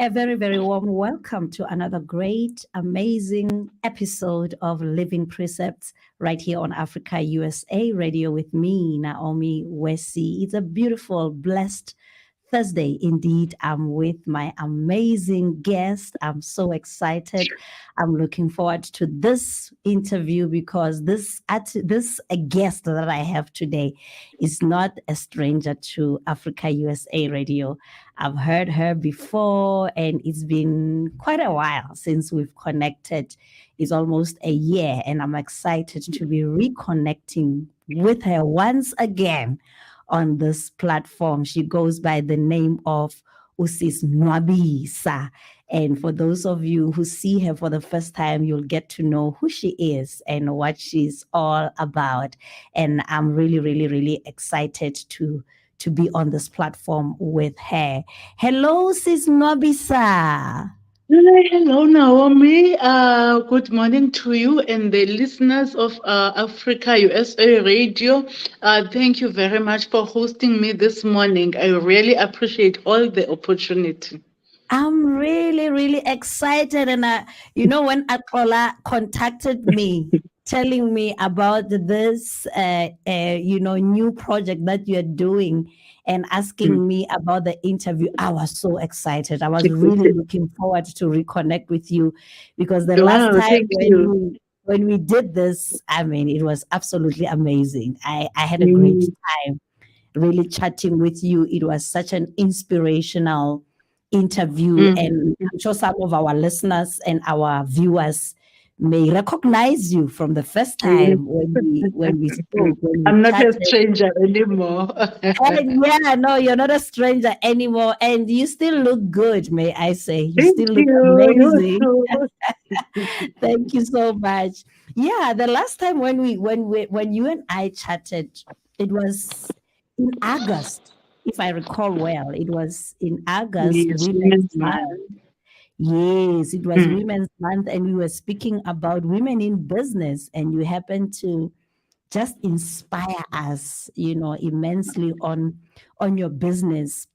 A very, very warm welcome to another great, amazing episode of Living Precepts right here on Africa USA Radio with me, Naomi Wesi. It's a beautiful, blessed Thursday. Indeed, I'm with my amazing guest. I'm so excited. I'm looking forward to this interview because this guest that I have today is not a stranger to Africa USA Radio. I've heard her before, and it's been quite a while since we've connected. It's almost a year, and I'm excited to be reconnecting with her once again on this platform. She goes by the name of Nwabisa. And for those of you who see her for the first time, you'll get to know who she is and what she's all about. And I'm really, really, really excited to be on this platform with her. Hello, Sis Nwabisa. Hello, Naomi. Good morning to you and the listeners of Africa USA Radio. Thank you very much for hosting me this morning. I really appreciate all the opportunity. I'm really, really excited. And, when Akola contacted me, telling me about this, new project that you're doing and asking me about the interview, I was so excited. I was really looking forward to reconnect with you because the last time when we did this, I mean, it was absolutely amazing. I had a great time really chatting with you. It was such an inspirational interview, and I'm sure some of our listeners and our viewers may recognize you from the first time when we spoke. I'm not a stranger anymore. No, you're not a stranger anymore, and you still look good, may I say. You still look amazing. Thank you so much. Yeah, the last time when you and I chatted, it was in August. If I recall well, it was in August, Women's Month. Yes, it was Women's Month, and we were speaking about women in business, and you happened to just inspire us, immensely on your business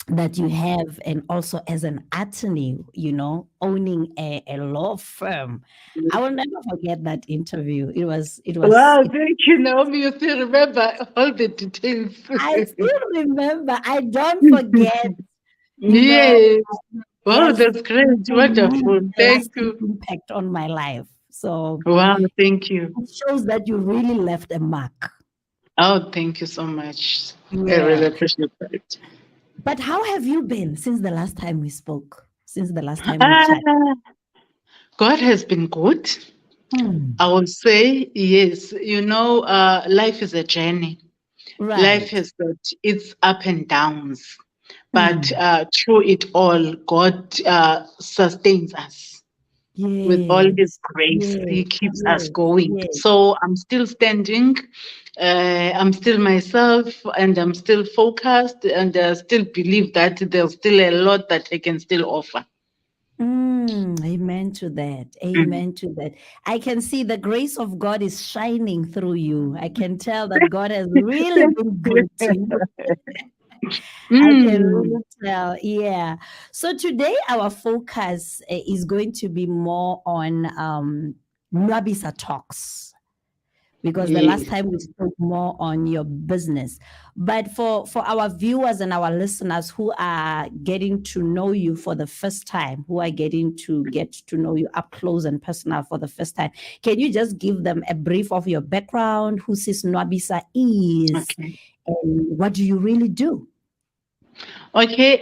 that you have, and also as an attorney, owning a law firm. I will never forget that interview. It was. Wow, thank you, Naomi. You still remember all the details. I still remember. I don't forget. Yes. Wow, that's great. Wonderful. Thank you. Impact on my life. So wow, thank you. It shows that you really left a mark. Oh, thank you so much. Yeah. I really appreciate that. But how have you been since the last time we spoke? Since the last time we chatted? God has been good. I would say yes. Life is a journey. Right. Life has got its up and downs. But through it all, God sustains us with all His grace. He keeps us going. So I'm still standing. I'm still myself, and I'm still focused, and I still believe that there's still a lot that I can still offer. Amen to that. Amen to that. I can see the grace of God is shining through you. I can tell that God has really been good to you. I can really tell. Yeah. So today our focus is going to be more on Nwabisa Talks, because the last time we spoke more on your business. But for our viewers and our listeners who are getting to know you for the first time, who are getting to get to know you up close and personal for the first time, can you just give them a brief of your background, who Sis Nwabisa is, and what do you really do? Okay,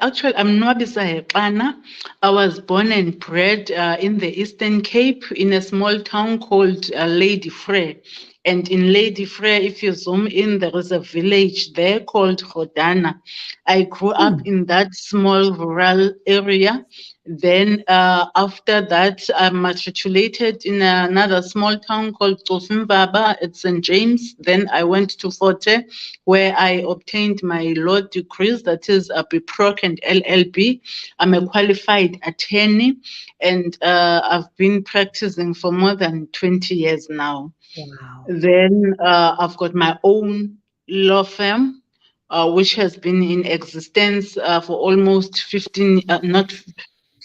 actually, I'm Nwabisa Hexanaon. I was born and bred in the Eastern Cape in a small town called Lady Frey And in Lady Freya, if you zoom in, there is a village there called Rodana. I grew up in that small rural area. Then after that, I matriculated in another small town called Tsofimbaba at St. James. Then I went to Forte, where I obtained my law degrees, that is a BProc and LLB. I'm a qualified attorney, and I've been practicing for more than 20 years now. Wow. Then I've got my own law firm, which has been in existence for almost 15, not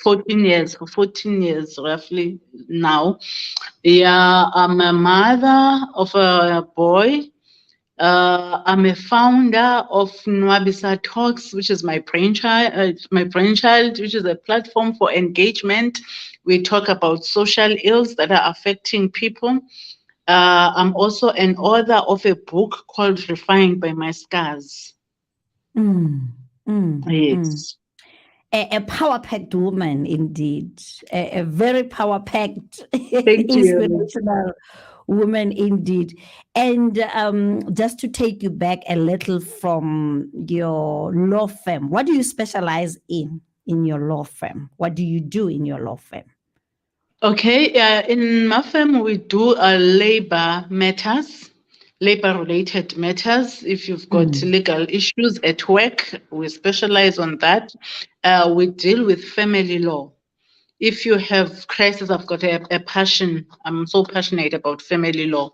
14 years, for 14 years roughly now. Yeah, I'm a mother of a boy. I'm a founder of Nwabisa Talks, which is my brainchild, which is a platform for engagement. We talk about social ills that are affecting people. I'm also an author of a book called Refined by My Scars. Mm, mm, mm. Yes. A power-packed woman, indeed. A very power-packed, Thank you. inspirational woman, indeed. And just to take you back a little from your law firm, what do you specialize in your law firm? What do you do in your law firm? Okay, in my firm, we do labor-related matters. If you've got legal issues at work, we specialize on that. We deal with family law. If you have crisis, I've got a passion. I'm so passionate about family law.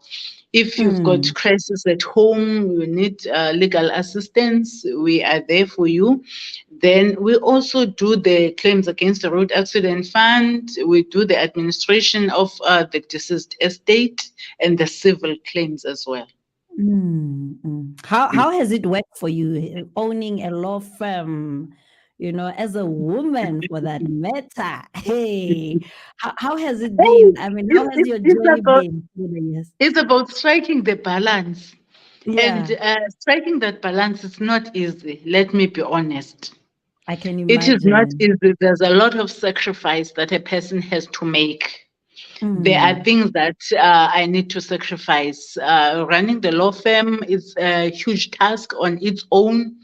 If you've got crisis at home, you need legal assistance, we are there for you. Then we also do the claims against the road accident fund. We do the administration of the deceased estate and the civil claims as well. How has it worked for you owning a law firm? As a woman, for that matter. Hey, how has it been? I mean, how has your It's journey about been through the years? it's about striking the balance. And Yeah, striking that balance is not easy, let me be honest. I can It is not imagine. easy. There's a lot of sacrifice that a person has to make. There are Mm, things that I need to sacrifice. Running the law firm is a huge task on its own.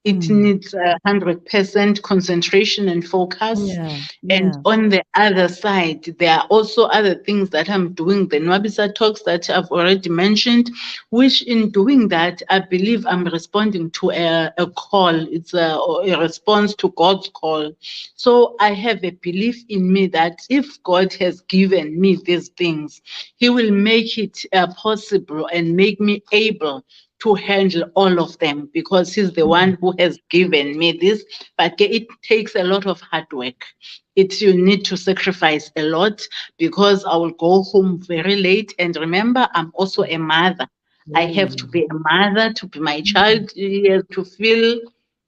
It mm. needs 100% concentration and focus. Yeah, And yeah. on the other side, there are also other things that I'm doing, the Nwabisa talks that I've already mentioned, which in doing that, I believe I'm responding to a call. It's a response to God's call. So I have a belief in me that if God has given me these things, He will make it possible and make me able to handle all of them because He's the one who has given me this. But it takes a lot of hard work. You need to sacrifice a lot because I will go home very late. And remember, I'm also a mother. I have to Oh. be a mother to be my child. He has to feel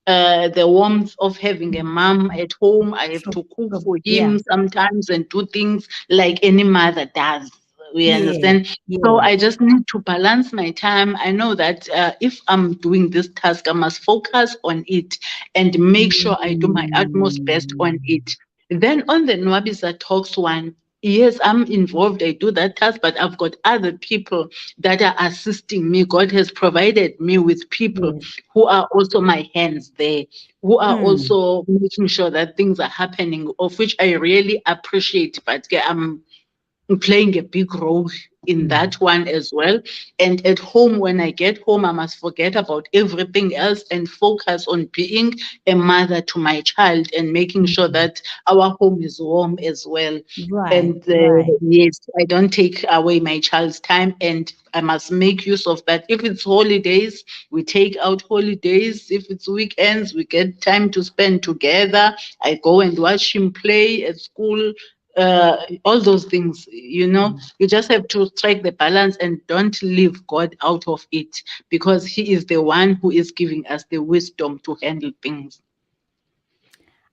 the warmth of having a mom at home. I have True, to cook true. for Yeah, him sometimes and do things like any mother does. We yeah, understand. So yeah. I just need to balance my time. I know that if I'm doing this task, I must focus on it and make sure I do my utmost best on Mm. it. Then on the Nwabisa Talks one, yes, I'm involved. I do that task, but I've got other people that are assisting me. God has provided me with people Yes. who are also my hands there, who are Mm. also making sure that things are happening, of which I really appreciate. But I'm playing a big role in Mm. that one as well. And at home, when I get home, I must forget about everything else and focus on being a mother to my child and making sure Mm. that our home is warm as well. Right, And right. yes, I don't take away my child's time, and I must make use of that. If it's holidays, we take out holidays. If it's weekends, we get time to spend together. I go and watch him play at school. All those things, Mm. you just have to strike the balance and don't leave God out of it because He is the one who is giving us the wisdom to handle things.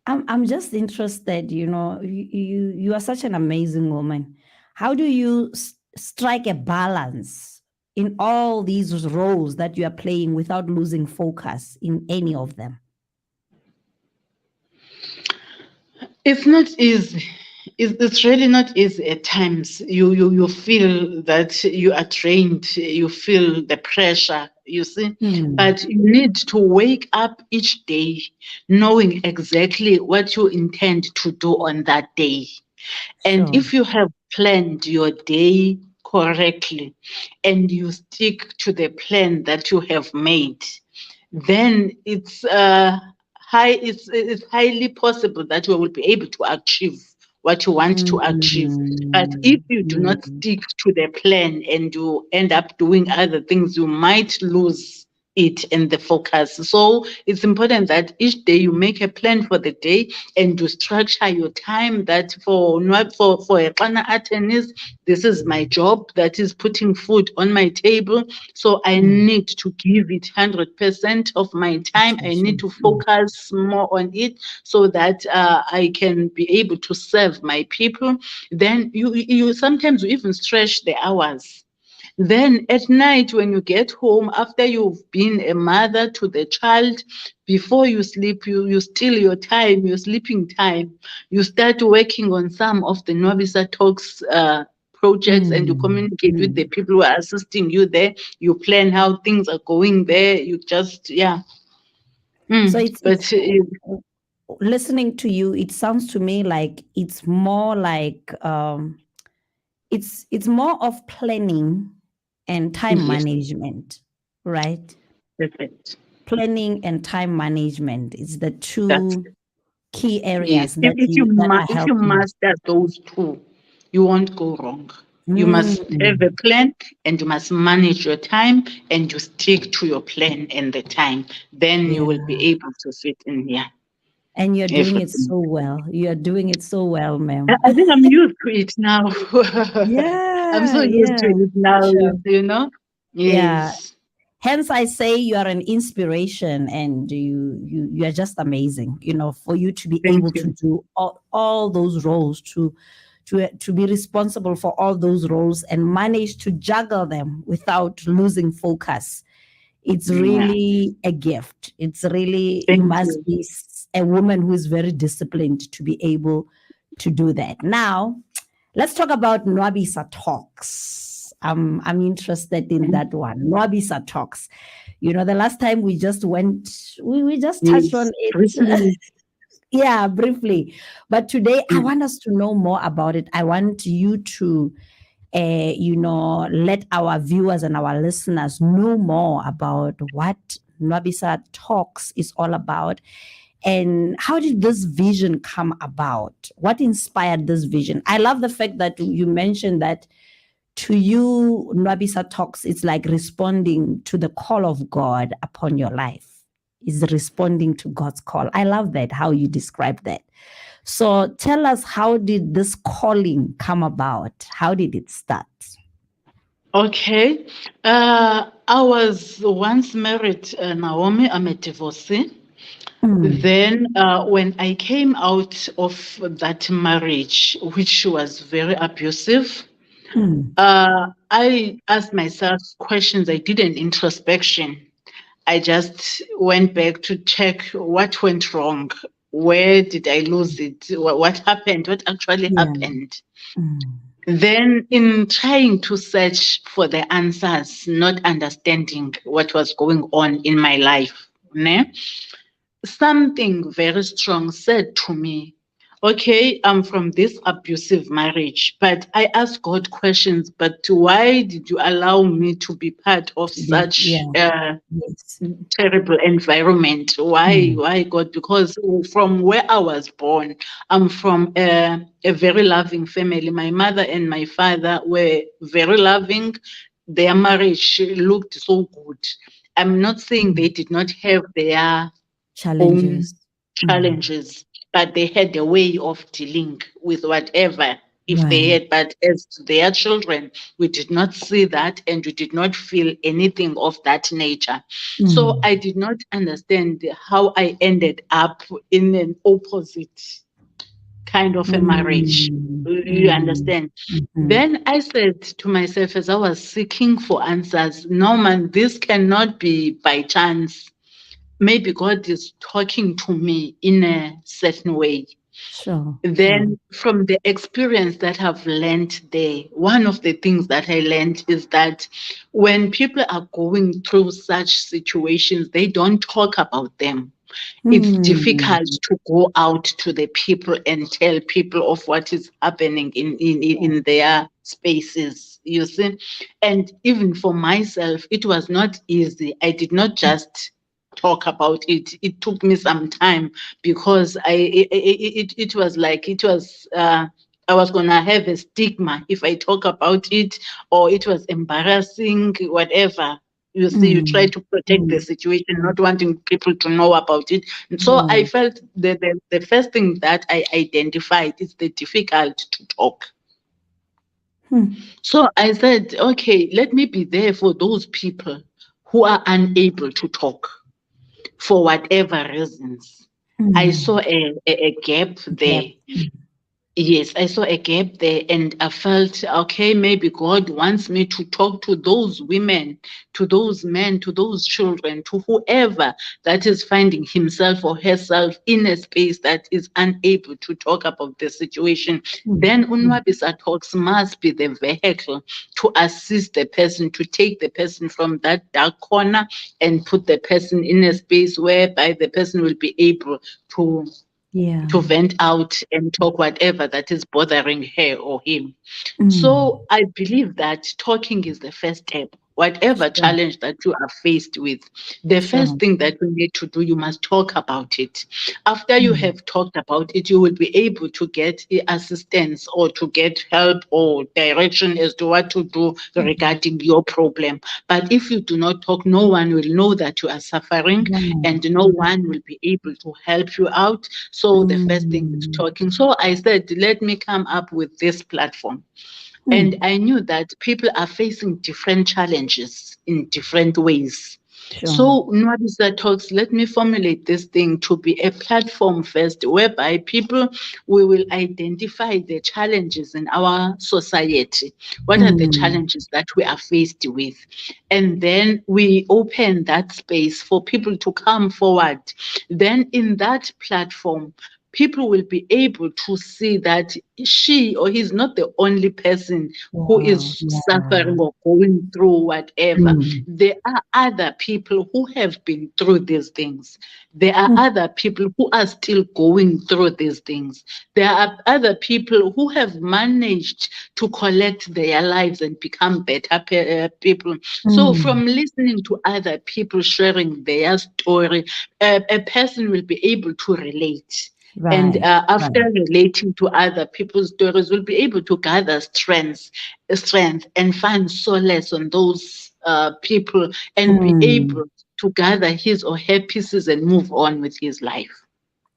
I'm just interested, you are such an amazing woman. How do you strike a balance in all these roles that you are playing without losing focus in any of them? It's not easy. it's really not easy at times. You feel that you are drained. You feel the pressure, you see. Mm, But you need to wake up each day knowing exactly what you intend to do on that day. And sure. if you have planned your day correctly and you stick to the plan that you have made, then it's highly possible that you will be able to achieve what you want to achieve. But if Mm, you do not mm, stick to the plan and you end up doing other things, you might lose it and the focus. So it's important that each day you make a plan for the day and you structure your time. That for a Xana Atenis, this is my job that is putting food on my table. So I mm. need to give it 100% of my Yes, time. I yes, need to yes. Mm, focus more on it so that I can be able to serve my people. Then you sometimes you even stretch the hours. Then at night, when you get home, after you've been a mother to the child, before you sleep, you steal your time, your sleeping time. You start working on some of the Nwabisa Talks projects and you mm, communicate with the mm. people who are assisting you there. You plan how things are going there. You just, yeah. So But listening to you, it sounds to me like it's more like it's more of planning and time yes, management, right? perfect. Planning and time management is the That's two key Yes, areas that you that are if you helping. master those two, you won't go wrong. You must have a Mm, plan and you must manage your time and you stick to your plan and the time. Then you will be yeah. able to fit in here. And you're doing it Everything. so well. You're doing it so well, I ma'am. I think I'm used to it now. I'm Yeah, so used to yeah, it now, sure. you know? Yeah. Yes. Hence, I say you are an inspiration, and you are just amazing. You know, for you to be Thank able to you. do all those roles, to be responsible for all those roles, and manage to juggle them without losing focus. It's Yeah. really a gift. It's really, you Thank must you. be a woman who is very disciplined to be able to do that. Now, let's talk about Nwabisa Talks. I'm interested in that one. Nwabisa Talks. You know, the last time we just went, we just touched on Yes. it. Briefly. Yeah, briefly. But today I want us to know more about it. I want you to let our viewers and our listeners know more about what Nwabisa Talks is all about. And how did this vision come about? What inspired this vision? I love the fact that you mentioned that to you, Nwabisa Talks, it's like responding to the call of God upon your life. Is responding to God's call. I love that, how you describe that. So tell us, how did this calling come about? How did it start? Okay. I was once married, Naomi. I'm a divorcee. Mm, Then, when I came out of that marriage, which was very abusive, mm, I asked myself questions. I did an introspection. I just went back to check what went wrong. Where did I lose it? What happened? What actually yeah. happened? Mm, Then, in trying to search for the answers, not understanding what was going on in my life, ne? Something very strong said to me, okay, I'm from this abusive marriage, but I asked God questions, but why did you allow me to be part of such yeah. Yes. terrible environment? Why? Mm, Why, God? Because from where I was born, I'm from a very loving family. My mother and my father were very loving. Their marriage looked so good. I'm not saying they mm. did not have their own Challenges. Mm, challenges, but they had a way of dealing with whatever if they right. had. But as their children, we did not see that and we did not feel anything of that nature. So Mm, I did not understand how I ended up in an opposite kind of a marriage. mm, You mm, understand? mhm. Then I said to myself as I was seeking for answers, no man, this cannot be by chance. Maybe God is talking to me in a certain way. Sure. Sure. Then, from the experience that I've learned there, one of the things that I learned is that when people are going through such situations, they don't talk about them. It's Hmm. difficult to go out to the people and tell people of what is happening Yeah. in their spaces, you see. And even for myself, it was not easy. I did not just talk about it. It took me some time because it was like it was I was gonna have a stigma if I talk about it, or it was embarrassing, whatever. You see, you try Mm. to protect the Mm. situation, not wanting people to know about it. And so I Mm. felt the first thing that I identified is the difficult to talk. Hmm. So I said, okay, let me be there for those people who are unable to talk for whatever reasons. I saw Mm. a gap Yep. there. Yes, I saw a gap there, and I felt, okay, maybe God wants me to talk to those women, to those men, to those children, to whoever that is finding himself or herself in a space that is unable to talk about the situation. Mm. Then Mm. Nwabisa Talks must be the vehicle to assist the person, to take the person from that dark corner and put the person in a space whereby the person will be able to Yeah. vent out and talk whatever that is bothering her or him. Mm. So I believe that talking is the first step. Whatever Sure. challenge that you are faced with, the Sure. first thing that you need to do, you must talk about it. After you Mm. have talked about it, you will be able to get assistance or to get help or direction as to what to do Mm. regarding your problem. But if you do not talk, no one will know that you are suffering, Right. and no one will be able to help you out. So the first thing is Mm. talking. So I said, let me come up with this platform. And Mm. I knew that people are facing different challenges in different ways. Sure. So, Nwabisa Talks, let me formulate this thing to be a platform first, whereby people we will identify the challenges in our society. What are the Mm. challenges that we are faced with? And then we open that space for people to come forward. Then, in that platform, people will be able to see that she or he's not the only person who Wow. is Yeah. suffering or going through whatever. Mm. There are other people who have been through these things. There are Mm. other people who are still going through these things. There are other people who have managed to collect their lives and become better people. So, Mm. from listening to other people sharing their story, a person will be able to relate. And Right. after Right. relating to other people's stories, we'll be able to gather strength and find solace on those people and be Mm. able to gather his or her pieces and move on with his life.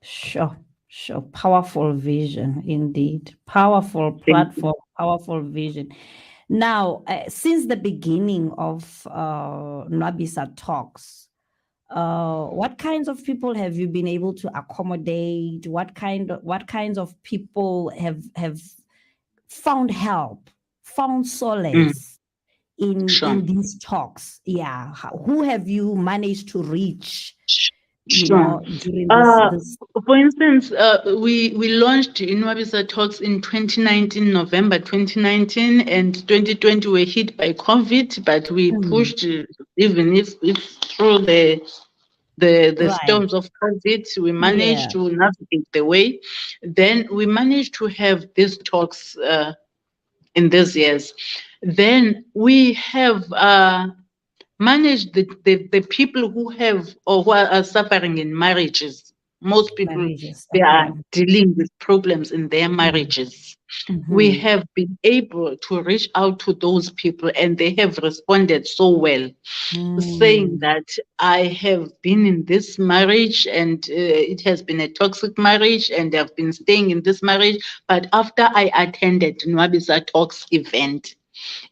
Sure. Sure. Powerful vision indeed. Powerful Thank you. platform, powerful vision. Now, since the beginning of Nwabisa Talks, what kinds of people have you been able to accommodate? What kinds of people have found help, found Mm, solace in sure. these talks? Yeah. Who have you managed to reach, Sure. during Uh, this for instance, we launched Nwabisa Talks in 2019, November 2019, and 2020 were hit by COVID, but we Mm. pushed, even if through the Right. storms of COVID, we managed Yeah. to navigate the way. Then we managed to have these talks in these years. Then we have manage the people who have or who are suffering in marriages. Most people, Marriages. they are Okay. dealing with problems in their Mm. marriages. We Mm-hmm. have been able to reach out to those people, and they have responded so well, saying Mm. that I have been in this marriage and it has been a toxic marriage, and I've been staying in this marriage. But after I attended Nwabisa Talks event,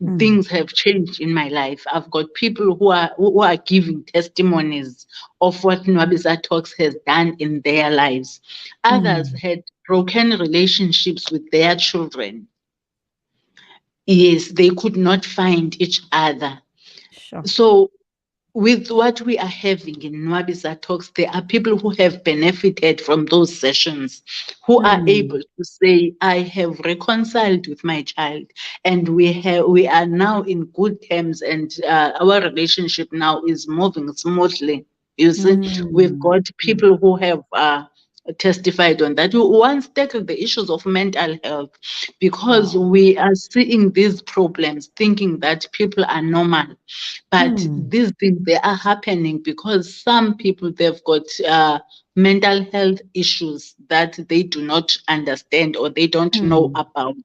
Mm. things have changed in my life. I've got people who are giving testimonies of what Nwabisa Talks has done in their lives. Others Mm. had broken relationships with their children. Yes, they could not find each other. Sure. So with what we are having in Nwabisa Talks, there are people who have benefited from those sessions, who are able to say, I have reconciled with my child, and we are now in good terms, and our relationship now is moving smoothly. You see, we've got people who have testified on that. We once tackled the issues of mental health because we are seeing these problems, thinking that people are normal. But these things, they are happening because some people, they've got mental health issues that they do not understand or they don't know about.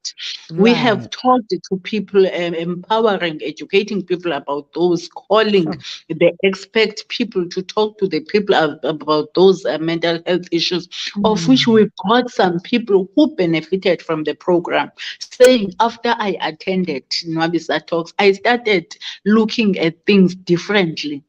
We have talked to people, empowering, educating people about those, calling, they expect people to talk to the people about those mental health issues, of which we've got some people who benefited from the program, saying, after I attended Nwabisa Talks, I started looking at things differently.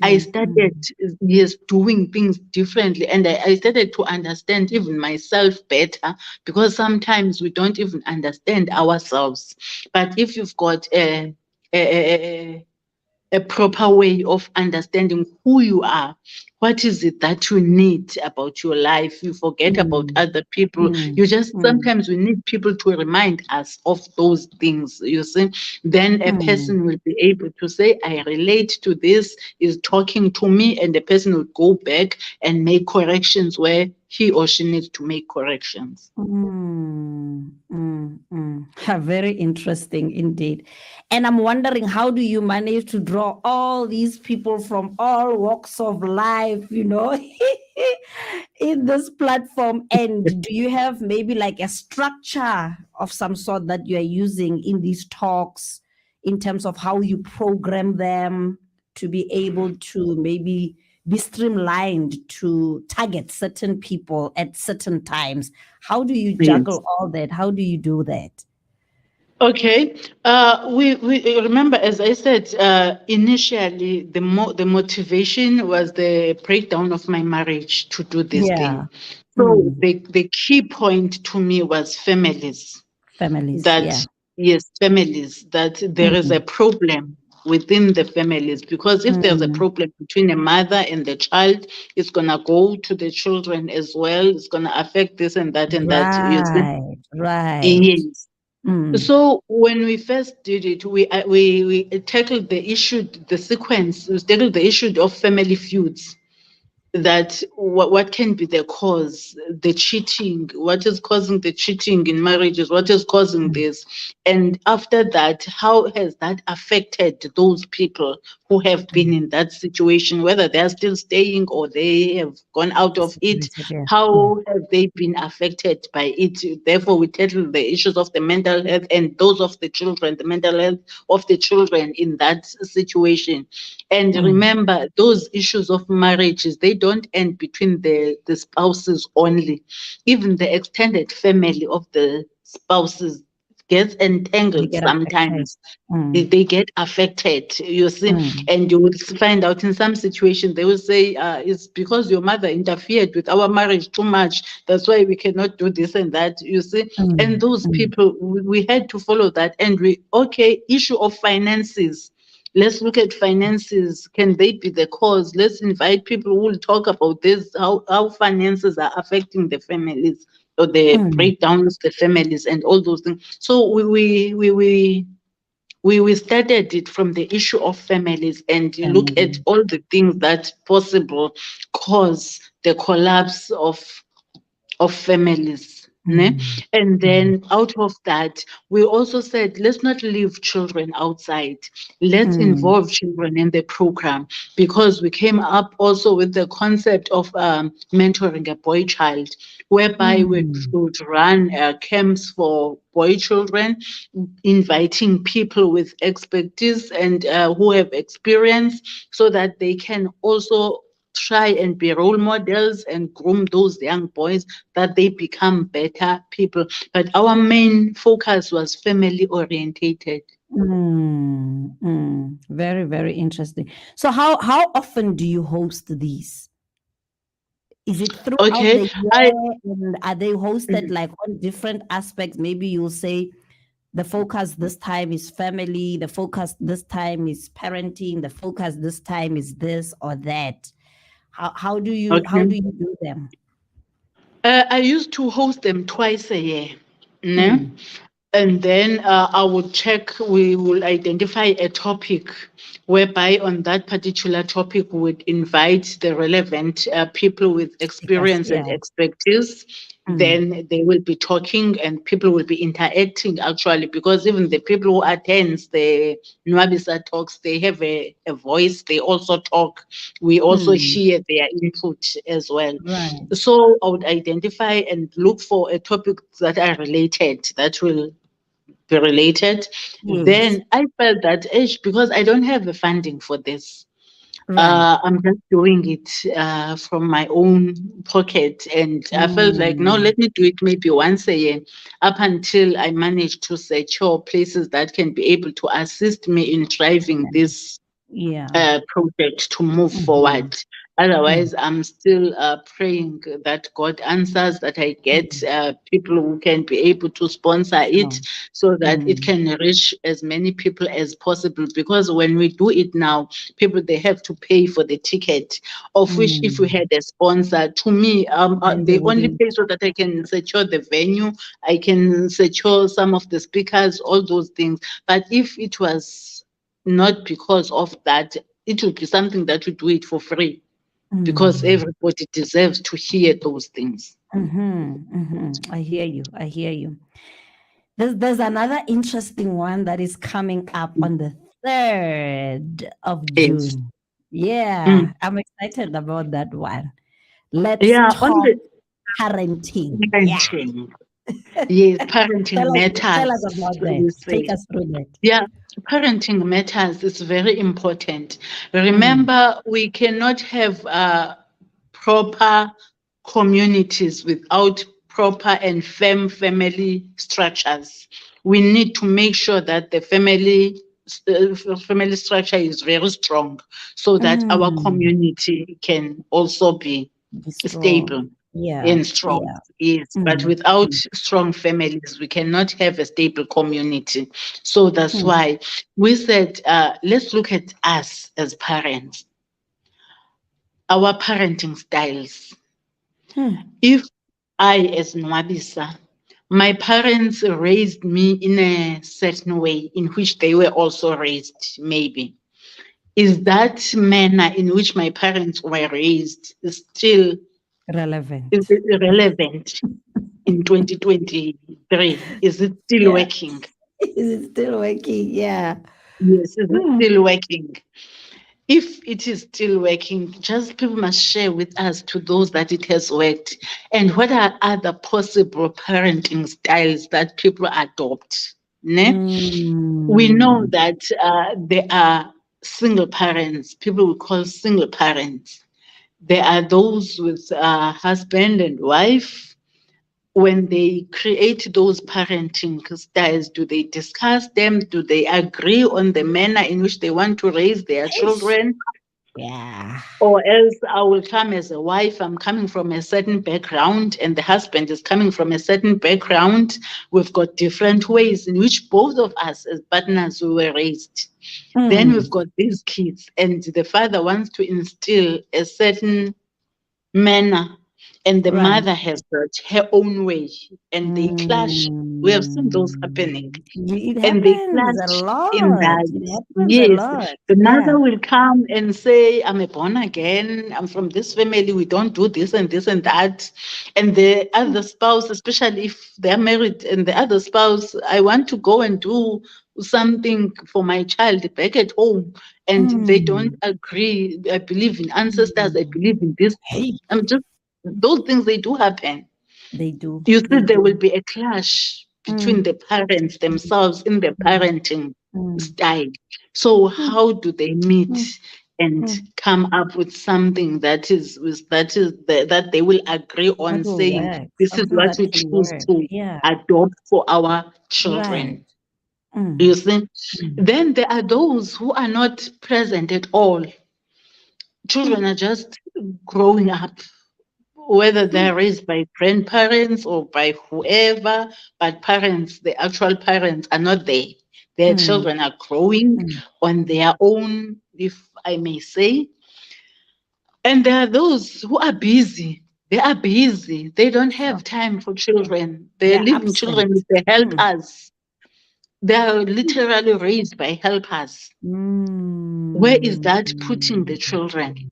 I started, yes, doing things differently. And I started to understand even myself better, because sometimes we don't even understand ourselves. But if you've got a proper way of understanding who you are, what is it that you need about your life, you forget about other people. You just, sometimes we need people to remind us of those things, you see. Then a person will be able to say, I relate to this, is talking to me, and the person will go back and make corrections where he or she needs to make corrections. Very interesting indeed. And I'm wondering, how do you manage to draw all these people from all walks of life, in this platform? And do you have maybe like a structure of some sort that you are using in these talks in terms of how you program them to be able to maybe be streamlined to target certain people at certain times? How do you juggle all that? How do you do that? Okay. We remember, as I said, initially the motivation was the breakdown of my marriage to do this thing. So the key point to me was families. That yes, families, that there is a problem within the families, because if there's a problem between a mother and the child, it's gonna go to the children as well. It's gonna affect this and that and that. You see? Yes. So when we first did it, we tackled the issue, the sequence. We tackled the issue of family feuds. That what can be the cause, the cheating, what is causing the cheating in marriages, what is causing this, and after that, how has that affected those people who have been in that situation, whether they are still staying or they have gone out of it, how have they been affected by it? Therefore, we tackle the issues of the mental health and those of the children, the mental health of the children in that situation. And remember, those issues of marriages, they don't end between the spouses only. Even the extended family of the spouses gets entangled sometimes. They get affected, you see. And you will find out in some situations, they will say, it's because your mother interfered with our marriage too much. That's why we cannot do this and that, you see. And those people, we had to follow that. And issue of finances. Let's look at finances. Can they be the cause? Let's invite people who will talk about this, how finances are affecting the families, or the breakdowns, the families, and all those things. So we started it from the issue of families, and you look at all the things that possible cause the collapse of families. And then out of that, we also said, let's not leave children outside. Let's involve children in the program, because we came up also with the concept of mentoring a boy child, whereby we would run camps for boy children, inviting people with expertise and who have experience, so that they can also try and be role models and groom those young boys, that they become better people. But our main focus was family orientated. Very, very interesting. So how often do you host these? Is it throughout the year? And are they hosted like on different aspects? Maybe you'll say the focus this time is family, the focus this time is parenting, the focus this time is this or that. How do you Okay. do them? I used to host them twice a year. No? Mm. And then I would check, we will identify a topic whereby on that particular topic we would invite the relevant people with Speakers, experience and yeah. expertise. Mm. Then they will be talking and people will be interacting actually, because even the people who attends the Nwabisa talks, they have a voice, they also talk. We also Mm. hear their input as well. Right. So I would identify and look for a topic that are related, that will be related. Yes. Then I felt that because I don't have the funding for this, Right. I'm just doing it from my own pocket. And I felt like, no, Mm. let me do it maybe once a year up until I manage to secure places that can be able to assist me in driving this Yeah. project to move Mm-hmm. forward. Mm. Otherwise, I'm still praying that God answers, that I get Mm. people who can be able to sponsor it Sure. so that it Mm. can reach as many people as possible. Because when we do it now, people, they have to pay for the ticket, of which if we Mm. had a sponsor, to me, Then they they only wouldn't. pay so that I can secure the venue, I can secure some of the speakers, all those things. But if it was not because of that, it would be something that we do it for free, because Mm. everybody deserves to hear those things. Mm-hmm. Mm-hmm. I hear you. I hear you. There's another interesting one that is coming up on the 3rd of Yes. June. Yeah, Mm. I'm excited about that one. Let's Yeah, on talk the parenting. Yeah. parenting. Yes, Tell parenting us tell us matters, about that. we Take say. us through that. Yeah, parenting matters. It's very important. Mm. Remember, we cannot have proper communities without proper and firm family structures. We need to make sure that the family structure is very strong, so that our Mm. community can also be Be stable strong. Yeah. and strong. Yeah. Yes, but Mm. without Mm. strong families, we cannot have a stable community. So that's Mm. why we said, let's look at us as parents, our parenting styles. Mm. If I, as Nwabisa, my parents raised me in a certain way in which they were also raised, maybe. Is that manner in which my parents were raised still is Relevant. it relevant in 2023? Is it still Yeah. working? Is it still working? Yeah. Yes, is it Mm. still working? If it is still working, just people must share with us, to those that it has worked. And what are other possible parenting styles that people adopt? Ne? We know Mm. that there are single parents, people we call single parents. There are those with husband and wife. When they create those parenting styles, do they discuss them? Do they agree on the manner in which they want to raise their Eish. children? Yeah. Or else I will come as a wife, I'm coming from a certain background, and the husband is coming from a certain background. We've got different ways in which both of us as partners we were raised. Then Mm. we've got these kids, and the father wants to instill a certain manner, and the Right. mother has got her own way, and they clash. We have seen those happening, Mm. It and they happens a clash in lot. that. It happens a Yes, lot. the Yeah. mother will come and say, I'm a born again, I'm from this family, we don't do this and that. And the other spouse, especially if they're married, and the other spouse, I want to go and do something for my child back at home, and they don't Mm. agree. I believe in ancestors, I Mm. believe in this. Hey, I'm just, those things, they do happen. they do. You see, They there will do. be a clash between Mm. the parents themselves in the Mm. parenting Mm. style. So Mm. how do they meet Mm. and Mm. come up with something that they will agree That on, will saying work. this is Something what that we can choose work. to Yeah. adopt for our Right. children? You Mm. see, Mm. then there are those who are not present at all. Mm. Children are just growing up. whether they're raised by grandparents or by whoever, but parents, the actual parents, are not there. Their Mm, children are growing mm. on their own, if I may say. And there are those who are busy. They are busy. They don't Sure, have time for sure. children. They're They're leaving absent. children with the Mm. helpers. They are literally raised by helpers. Where is Mm. that putting the children?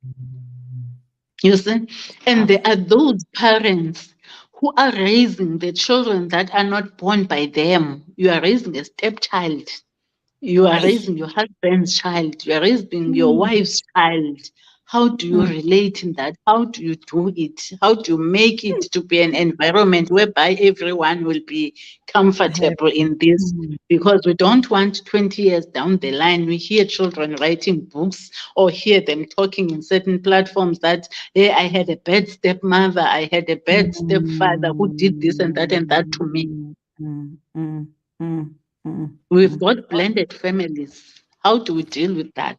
You see? And there Tough. are those parents who are raising the children that are not born by them. You are raising a stepchild. You are Hey. raising your husband's child. You are raising your Mm, wife's child. How do you mm, relate in that? How do you do it? How do you make it to be an environment whereby everyone will be comfortable happy. in this? Mm, Because we don't want 20 years down the line, we hear children writing books or hear them talking in certain platforms that, hey, I had a bad stepmother, I had a bad stepfather who did this and that to me. mm, mm, mm, mm, mm, We've mm. got blended families. How do we deal with that?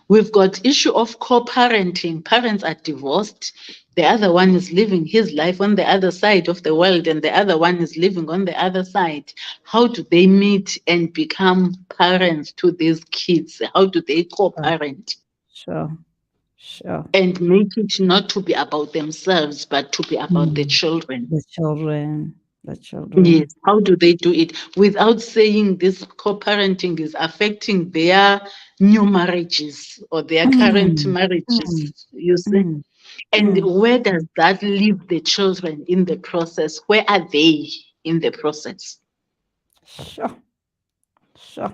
We've got issue of co-parenting. Parents are divorced. The other one is living his life on the other side of the world, and the other one is living on the other side. How do they meet and become parents to these kids? How do they Sure, co-parent sure, sure. and make it not to be about themselves, but to be about the Mm. children? The children, the children. Yes, how do they do it without saying this co-parenting is affecting their new marriages or their current Mm, mm, marriages, you see? mm, And mm. where does that leave the children in the process? Where are they in the process? Sure, sure.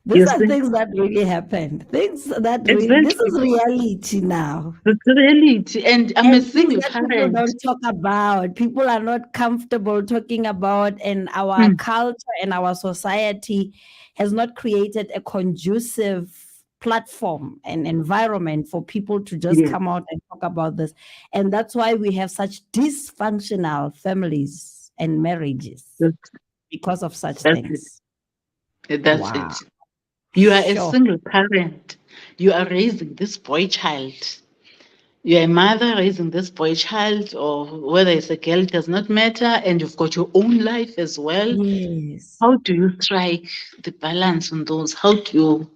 These You are see? things that really happened. Things that really, this Exactly. is reality now. It's reality. And I'm a And things single that people parent. don't talk about, people are not comfortable talking about, and our Mm, culture and our society has not created a conducive platform and environment for people to just yes, come out and talk about this. And that's why we have such dysfunctional families and marriages that's, because of such that's it. things. That's Wow. it. You are a Sure. single parent. You are raising this boy child. You're a mother raising this boy child, or whether it's a girl, does not matter, and you've got your own life as well. Yes. How do you strike the balance on those? How do you,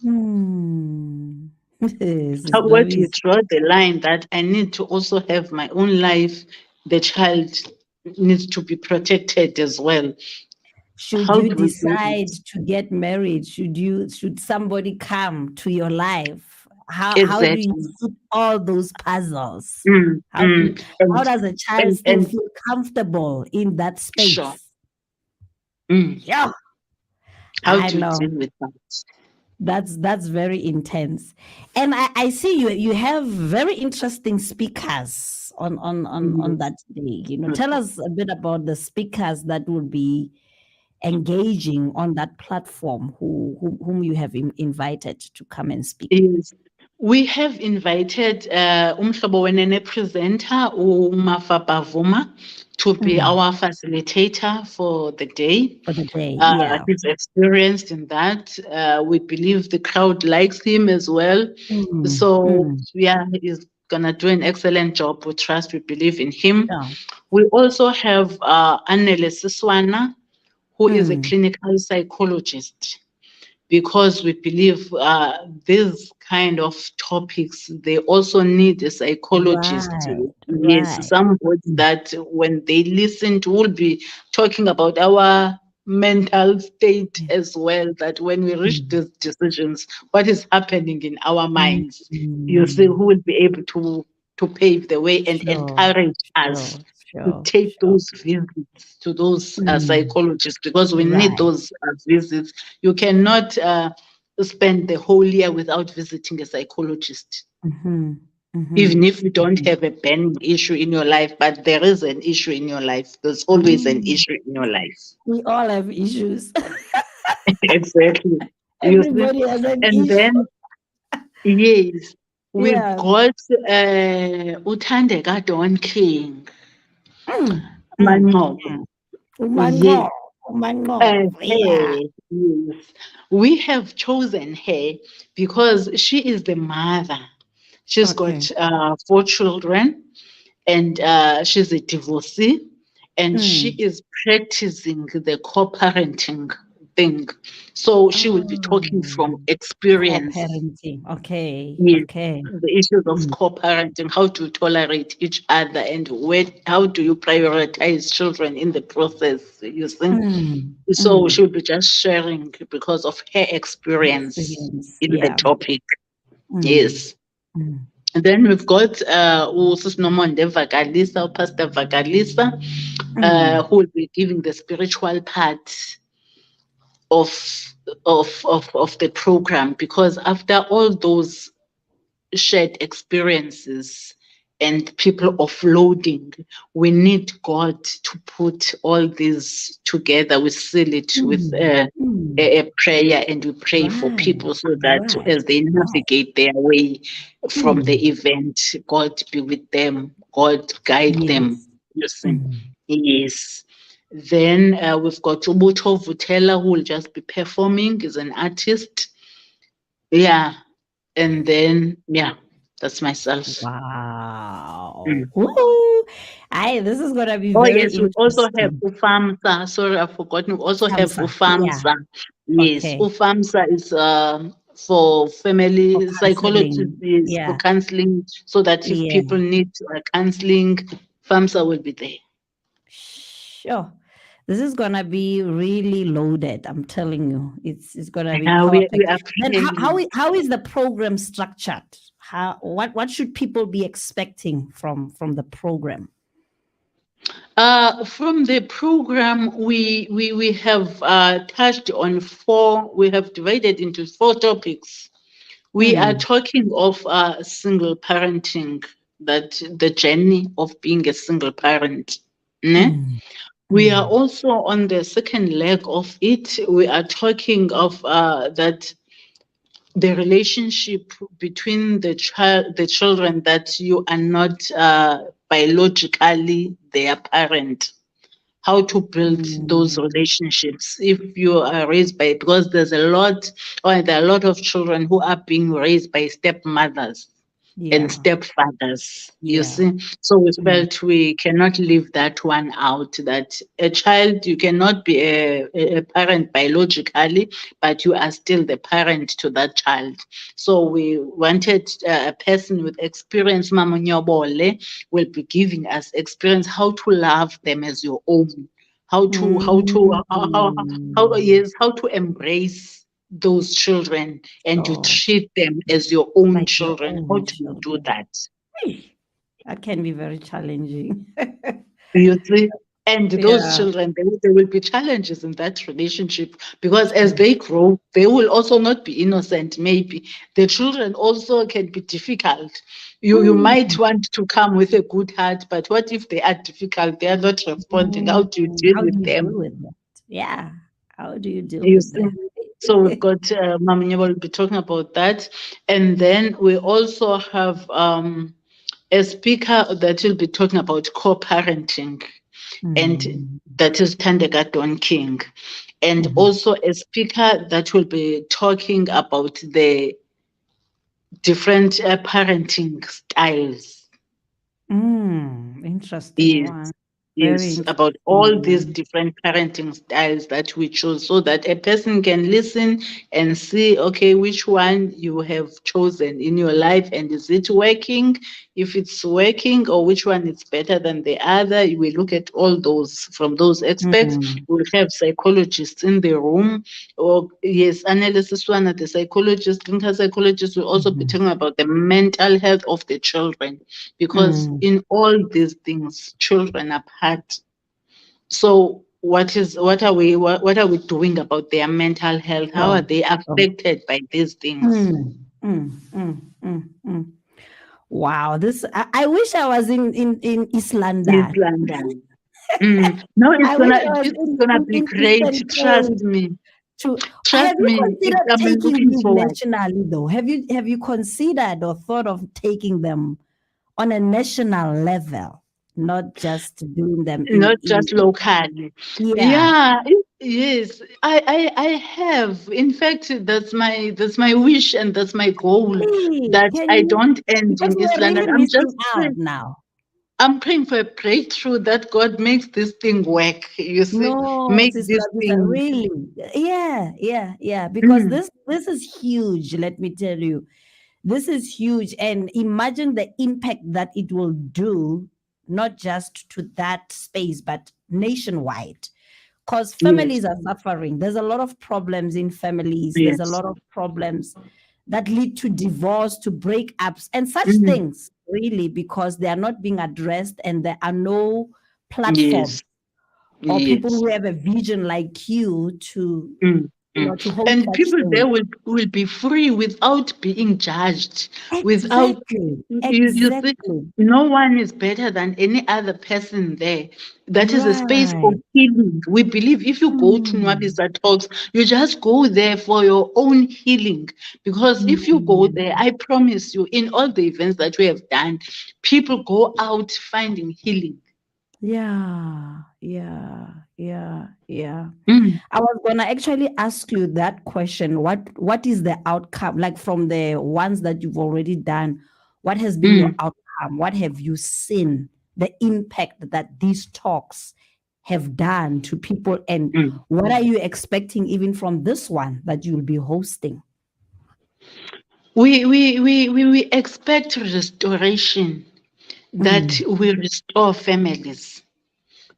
Hmm. Yes, it's how, not where do you easy. draw the line that I need to also have my own life? The child needs to be protected as well. Should How you do we do decide it? to get married, should somebody come to your life, how do you Exactly. fit all those puzzles? Mm, How do you, mm. how And, does a child still and feel comfortable in that sure. space? Mm. Yeah, How I do we know. deal with that? That's very intense. And I see you have very interesting speakers on Yes. that day. Tell us a bit about the speakers that will be engaging on that platform, whom you have invited to come and speak. Yes. We have invited umhlobo wenene presenter uMafapa Vuma to be Mm, our facilitator for the day. for the day, yeah. He's experienced in that. We believe the crowd likes him as well. Mm, So mm, yeah, he's gonna do an excellent job. We trust, we believe in him. sure. We also have Annele Siswana, who is a Mm, clinical psychologist, because we believe these kind of topics, they also need a psychologist. right, Yes, right. somebody Mm, that when they listen to will be talking about our mental state as well, that when we reach mm, these decisions, what is happening in our mm, minds. You see, mm. who will be able to pave the way and Sure, encourage us sure, to sure, take sure. those visits to those Mm, psychologists, because we need right. those visits. You cannot spend the whole year without visiting a psychologist, Mm-hmm, mm-hmm, even if you don't mm-hmm. have a burning issue in your life, but there is an issue in your life. There's always an Mm. issue in your life. We all have issues. Exactly. You see? Everybody has an And issue. then, yes, we've Yeah. got Uthandeka Don King, Mm, mm, Manqobo. mm. Yes. Umango, umango, yeah. Yes. We have chosen her because she is the mother She's Okay. got 4 children, and she's a divorcee, and she Mm. is practicing the co-parenting thing. So she will be talking from Oh, experience. co-parenting. Okay. Yes, Okay. the issues of Mm. co-parenting, how to tolerate each other, and how do you prioritize children in the process, you see. Mm. So Mm. she'll be just sharing because of her experience Experience. in the Yeah. topic. Mm. Yes. Mm. And then we've got Usisinomonde Vakalisa, Pastor Vakalisa, Mm. who will be giving the spiritual part of of the program, because after all those shared experiences and people offloading, we need God to put all this together. We seal it with Mm. Mm. a prayer, and we pray for Right. people so that Right. as they Right. navigate their way from the Mm. event, God be with them, God guide them. Yes. You see. Mm. Yes. Then we've got Ubuto Vutela, who will just be performing, is an artist. Yeah. And then, yeah, that's myself. Wow. Mm. Woo. This is gonna be Oh, very yes, we also have interesting. Ufamsa. Sorry, I've forgotten. We also have Samsa. Yeah. Ufamsa. Yes, Okay. Ufamsa is for For family psychologists, counseling. yes, for Yeah. counseling, so that if Yeah. people need counseling, Famsa will be there. Sure. This is gonna be really loaded. I'm telling you, it's gonna be We powerful. are Then praying. how is the program structured? What should people be expecting from the program? From the program, we have touched on four. We have divided into 4 topics. We are Mm, talking of single parenting, that the journey of being a single parent. Ne? mm, We are mm, also on the second leg of it. We are talking of that the relationship between the children, that you are not biologically their parent, how to build those mm. relationships if you are raised by, because there are a lot of children who are being raised by stepmothers and Yeah, stepfathers, you yeah. see. So we Mm, felt we cannot leave that one out, that a child, you cannot be a parent biologically, but you are still the parent to that child. So we wanted a person with experience, Mama Nyobole, will be giving us experience how to love them as your own, mm. how to embrace those children and to Sure. treat them as your own Like your children. How own do you do children. that? Hey, that can be very challenging. You see? And those Yeah. children, there will be challenges in that relationship, because as True. they grow, they will also not be innocent. Maybe the children also can be difficult. You might Mm, want to come with a good heart, but what if they are difficult? They are not responding. How do you deal How do with you deal them? with that? Yeah. How do you deal You with see? that? So we've got Mama will be talking about that, and then we also have a speaker that will be talking about co-parenting, and Mm, that is Tandega Don King, and mhm. also a speaker that will be talking about the different parenting styles. Interesting Yes, one. Very yes, about interesting all these one. different parenting styles that we choose, so that a person can listen and see, okay, which one you have chosen in your life, and is it working? If it's working, or which one is better than the other. We look at all those from those experts. Mm, We'll have psychologists in the room, or yes, analysis one at the psychologist, clinical psychologist will also be mhm, talking about the mental health of the children, because mm. in all these things, children are part. So what are we doing about their mental health? How are Sure. they Sure. affected by these things? Mm, mm, mm, mm. Wow. I wish I was in East East London. London. No, I wish I was it's gonna be in great. Eastern Trust Cape. me. To Trust have you me. considered I'm taking looking these forward. nationally though? Have you considered or thought of taking them on a national level, not just doing them in Not just locally. yeah. Yeah, Yes, I have. In fact, that's my wish and that's my goal, Really? that Can I you? don't end Because in we're Islam. really And I'm missing just out praying, now. I'm praying for a breakthrough, that God makes this thing work. You see, No, make Sister this Nwabisa, thing. really. Yeah, yeah, yeah. Because Mm, this is huge, let me tell you. This is huge. And imagine the impact that it will do, not just to that space, but nationwide. Because yes, families are suffering. There's a lot of problems in families. There's a yes, lot of problems that lead to divorce, to breakups, and such mm, things, really, because they are not being addressed and there are no platforms yes, or people yes. who have a vision like you to, Mm, mm. to hold And such people there things. will be free without being judged, without, Exactly. you see, Exactly. no one is better than any other person there. That is a space of Right. healing. We believe if you go to Mm. Nwabisa Talks, you just go there for your own healing. Because if you go there, Mm. I promise you, in all the events that we have done, people go out finding healing. Yeah. Yeah. Yeah. Yeah. Mm, I was gonna actually ask you that question. What is the outcome? Like from the ones that you've already done, what has been your mm, outcome? What have you seen? The impact that these talks have done to people, and mm. what are you expecting even from this one that you'll be hosting? We expect restoration, that Mm, will restore families,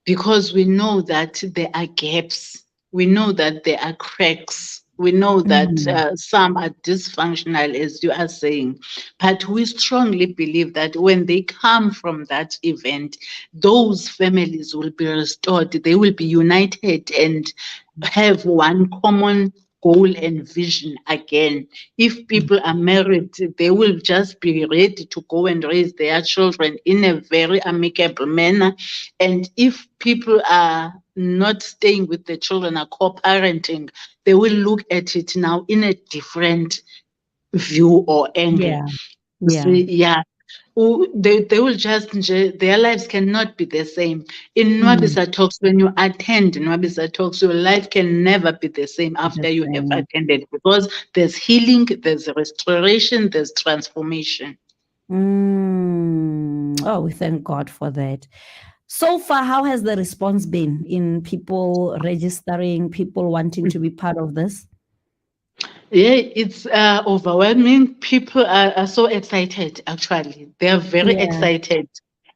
because we know that there are gaps, we know that there are cracks, we know that mm, some are dysfunctional, as you are saying. But we strongly believe that when they come from that event, those families will be restored, they will be united and have one common goal and vision again. If mm. people are married, they will just be ready to go and raise their children in a very amicable manner. And if people are not staying with the children, are co-parenting, they will look at it now in a different view or angle. Yeah, You yeah, see, yeah. They will just, their lives cannot be the same. In mm, Nwabisa Talks, when you attend Nwabisa Talks, your life can never be the same the after you have same. attended, because there's healing, there's restoration, there's transformation. Oh, we thank God for that. So far, how has the response been in people registering, people wanting to be part of this? Yeah, it's overwhelming. People are so excited, actually. They are very Yeah. excited.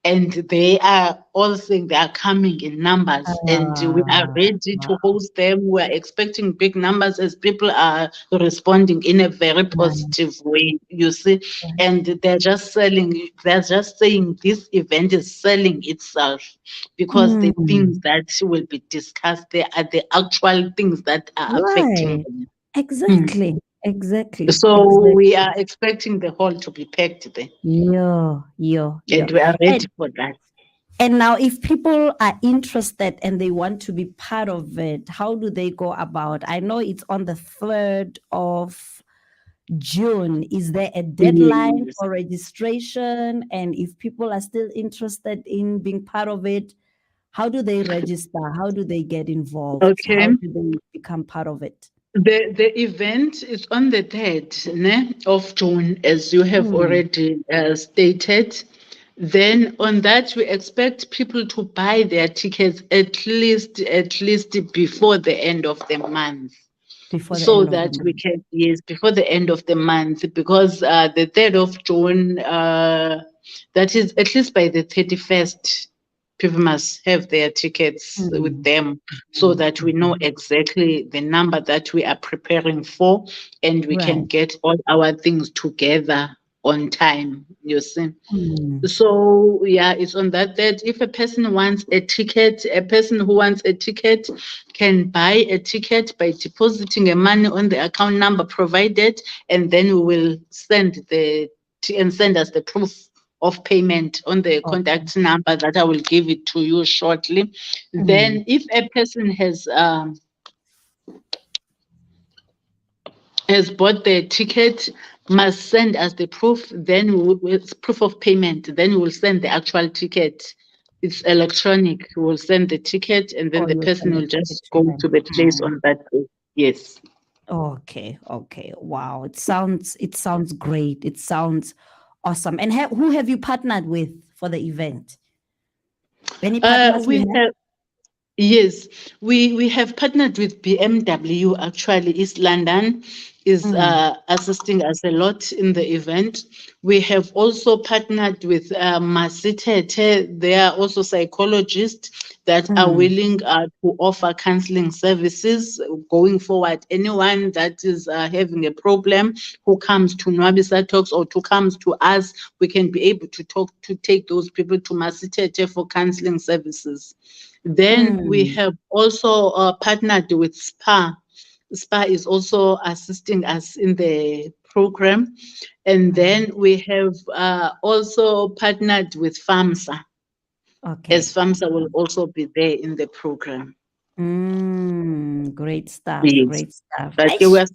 And they are all saying they are coming in numbers. And we are Ah, ready to wow. host them. We are expecting big numbers, as people are responding in a very Right, positive way, you see. right. And they're just saying this event is selling itself, because the things Mm, that will be discussed, they are the actual things that are affecting right. them. Mm. Exactly. Exactly. So we Exactly. are expecting the hall to be packed there, Yeah, yeah, yeah. and we are And ready for that. and now if people are interested and they want to be part of it, how do they go about? I know it's on the 3rd of June. Is there a deadline Yes. for registration? And if people are still interested in being part of it, how do they register? How do they get involved? Okay. How do they become part of it? The event is on the 3rd, ne, of June, as you have Hmm. already stated. Then on that, we expect people to buy their tickets at least before the end of the month, Before the so end of the that we month. can, yes, before the end of the month, because the 3rd of June, that is at least by the 31st, people must have their tickets with Hmm. them, so Hmm. that we know Mhm. exactly the number that we are preparing for, and we can Right. get all our things together on time, you see. Hmm. So yeah, it's on that if a person wants a ticket, a person who wants a ticket can buy a ticket by depositing a money on the account number provided, and then we will send us the proof of payment on the Okay. contact number that I will give it to you shortly. Hmm. Then if a person has bought the ticket, must send us the proof, then with proof of payment, then we'll send the actual ticket It's electronic. We'll send the ticket, and then Oh, the you'll person send the will ticket just to go to them. the place on that day. Yes. Okay, okay. Wow, it sounds great. It sounds awesome. And who have you partnered with for the event? Any partners you We have? have. Yes, we have partnered with BMW. Actually, East London is Mm, assisting us a lot in the event. We have also partnered with Masitete. They are also psychologists that are mm, willing to offer counseling services going forward. Anyone that is having a problem who comes to Nwabisa Talks or to comes to us, we can be able to take those people to Masitete for counseling services. Then we mm. have also partnered with SPA. SPA is also assisting us in the program. And then we have also partnered with FAMSA, as Okay. FAMSA will also be there in the program. Great stuff. Yes. Great stuff. But yeah, Aish, we're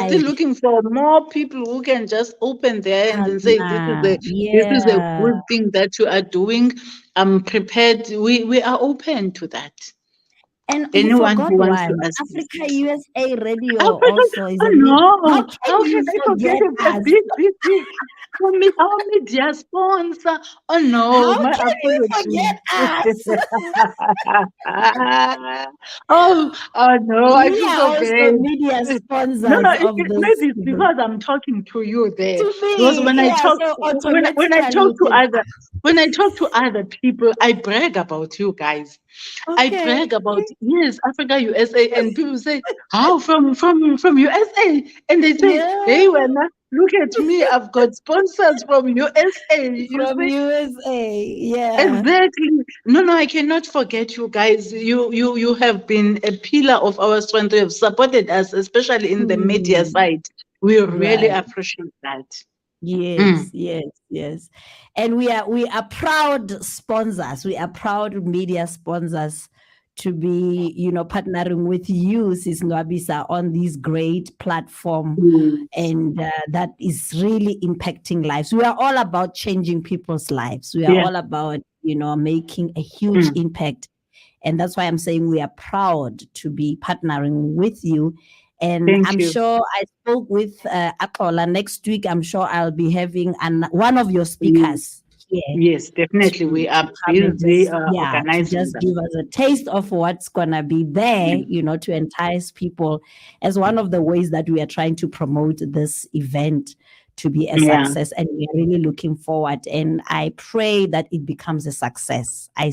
I still looking for more people who can just open their hands and say, partner. this is a Yeah. good thing that you are doing. I'm prepared. We are open to that. And you Anyone forgot who wants to one. Africa assist. USA Radio Africa, also is oh a how no, can how can you I forget forget a us? big our media sponsor? Oh How no, my can you apologies. forget us? Oh no, I We feel are so also bad. media No, no, sponsors of this maybe it's event. because I'm talking to you there. To Because me, yeah, so when I automatically talk we to can other when I talk to other people, I brag about you guys. I okay. brag about yes, Africa, USA, and people say, "How from USA?" And they say, Yeah. "Hey, Wena, look at me! I've got sponsors from USA." You From see, USA. Yeah. exactly. No, no, I cannot forget you guys. You have been a pillar of our strength. You have supported us, especially in the media Hmm. side. We really Right. appreciate that. Yes, Mm. yes, yes. And we are proud sponsors. We are proud media sponsors to be, partnering with you, Sis Nwabisa, on this great platform. Yes. And that is really impacting lives. We are all about changing people's lives. We are Yeah. all about, making a huge Mm. impact. And that's why I'm saying we are proud to be partnering with you. And Thank I'm you. sure I spoke with Akola next week. I'm sure I'll be having one of your Yes, speakers here yes, definitely. to We are come and busy to organizing just them. give us a taste of what's gonna be there, Mm. to entice people as one of the ways that we are trying to promote this event to be a Yeah. success. And we are really looking forward. And I pray that it becomes a success. I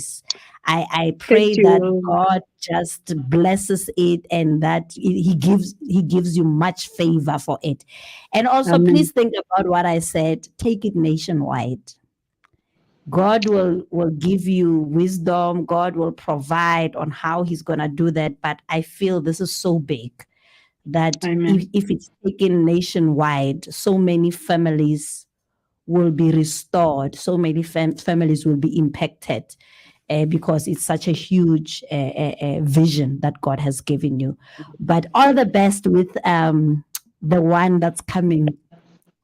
Thank pray that you. God just blesses it and that he gives you much favor for it. And also Amen. please think about what I said. Take it nationwide. God will give you wisdom. God will provide on how He's gonna do that. But I feel this is so big that if, Amen. if it's taken nationwide, so many families will be restored. So many families will be impacted because it's such a huge vision that God has given you. But all the best with the one that's coming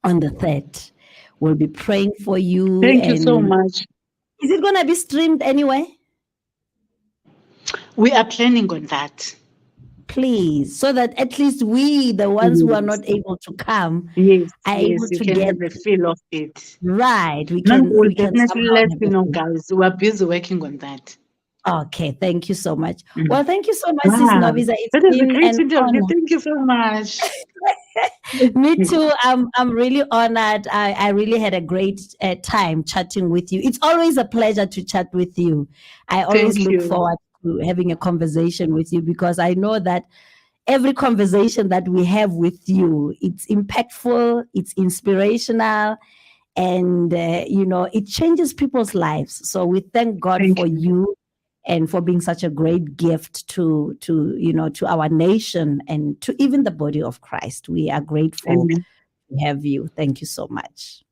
on the 3rd. We'll be praying for you. Thank you so And much. is it going to be streamed anyway? We are planning on that. Please, so that at least we, the ones who are Yes, not able to come, yes, are able yes. You to can get have a feel of it. right. We No, can we'll we can definitely somehow let have you a know, feel. guys. We are busy working on that. Okay, thank you so much. Mm. Well, thank you so much, Sis Wow, Novisa. It's that is a been great an interview. honor. Thank you so much. Me too. I'm really honored. I really had a great time chatting with you. It's always a pleasure to chat with you. I always Thank look you. forward to having a conversation with you because I know that every conversation that we have with you, it's impactful, it's inspirational, and it changes people's lives. So we thank God Thank for you. you and for being such a great gift to our nation and to even the body of Christ. We are grateful Amen. to have you. Thank you so much.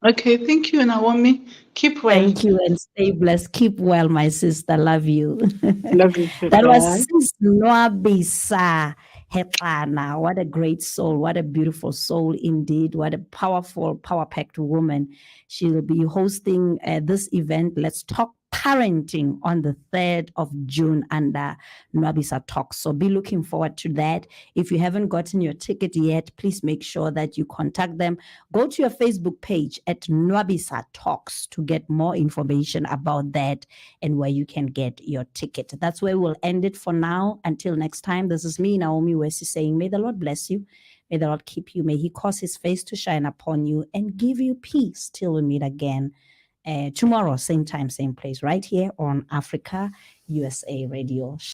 Okay, thank you, Naomi. Keep well. Thank you and stay blessed. Keep well, my sister. Love you. Love you too. That was Bye. Sis Nwabisa Hexanaon. What a great soul. What a beautiful soul indeed. What a powerful, power packed woman. She will be hosting this event. Let's talk parenting on the 3rd of June under Nwabisa Talks. So be looking forward to that. If you haven't gotten your ticket yet, please make sure that you contact them. Go to your Facebook page at Nwabisa Talks to get more information about that and where you can get your ticket. That's where we'll end it for now. Until next time, this is me, Naomi Wesi, saying, may the Lord bless you. May the Lord keep you. May he cause his face to shine upon you and give you peace till we meet again tomorrow, same time, same place, right here on Africa USA Radio.